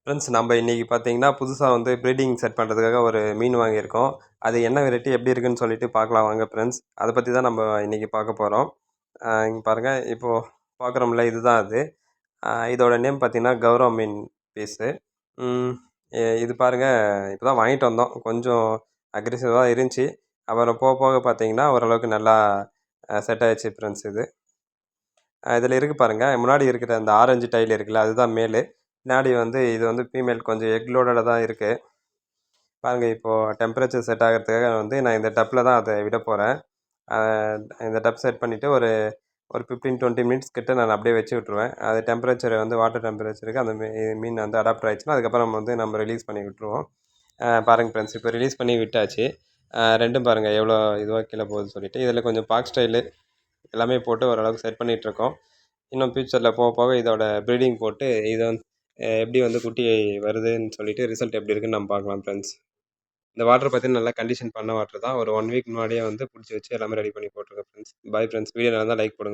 Friends நம்ம இன்றைக்கி பார்த்தீங்கன்னா புதுசா வந்து ப்ரீடிங் செட் பண்ணுறதுக்காக ஒரு மீன் வாங்கியிருக்கோம். அது என்ன வெரைட்டி எப்படி இருக்குன்னு சொல்லிட்டு பார்க்கலாம் வாங்க ஃப்ரெண்ட்ஸ். அத பத்தி தான் நம்ம இன்றைக்கி பார்க்க போறோம். இங்க பாருங்க இப்போ பார்க்குறோம்ல இதுதான் அது. இதோட நேம் பார்த்தீங்கன்னா கௌரவ மீன் பீஸு. ம் இது பாருங்க இப்போ தான் வாங்கிட்டு வந்தோம். கொஞ்சம் அக்ரெசிவா இருந்துச்சு. அப்புறம் போக போக பார்த்தீங்கன்னா ஓரளவுக்கு நல்லா செட் ஆயிடுச்சு ஃப்ரெண்ட்ஸ் இது. இதில இருக்கு பாருங்க. முன்னாடி இருக்கிற அந்த ஆரஞ்சு டைல் இருக்குல்ல அதுதான் மேலு. பின்னாடி வந்து இது வந்து ஃபீமேல் கொஞ்சம் எக் லோடடா தான் இருக்கு. பாருங்க இப்போ டெம்பரேச்சர் செட் ஆகுறதுக்காக வந்து நான் இந்த டப்ல தான் அத விட போறேன். அ இந்த டப் செட் பண்ணிட்டு ஒரு ஒரு 15, 20 மினிட்ஸ் கிட்ட நான் அப்படியே வச்சு விட்டுருவேன். அது டெம்பரேச்சர் வந்து வாட்டர் டெம்பரேச்சருக்கு அந்த மீன் வந்து அடாப்ட் ஆயிடுச்சுன்னா, அதுக்கப்புறம் வந்து நம்ம ரிலீஸ் பண்ணி விட்டுருவோம். பாருங்க ஃப்ரெண்ட்ஸ் இப்போ ரிலீஸ் பண்ணி விட்டாச்சு. 2ம் பாருங்க எவ்வளோ இதுவா கீழ போகுதுன்னு சொல்லிட்டு. இதில கொஞ்சம் பாக் ஸ்டைலு எல்லாமே போட்டு ஓரளவுக்கு செட் பண்ணிட்டுருக்கோம். இன்னும் ஃபியூச்சரில் போக போக இதோட ப்ரீடிங் போட்டு இத வந்து எப்படி வந்து குட்டி வருதுன்னு சொல்லிட்டு ரிசல்ட் எப்படி இருக்குன்னு நம்ம பார்க்கலாம் ஃப்ரெண்ட்ஸ். இந்த வாட்டர் பார்த்தீங்கன்னா நல்லா கண்டிஷன் பண்ண வாட்டர் தான். ஒரு 1 வீக் முன்னாடியே வந்து புடிச்சு வச்சு எல்லாமே ரெடி பண்ணி போட்டுருக்கேன் ஃப்ரெண்ட்ஸ். Bye friends. வீடியோ நல்லா இருந்தா லைக் போடுங்க.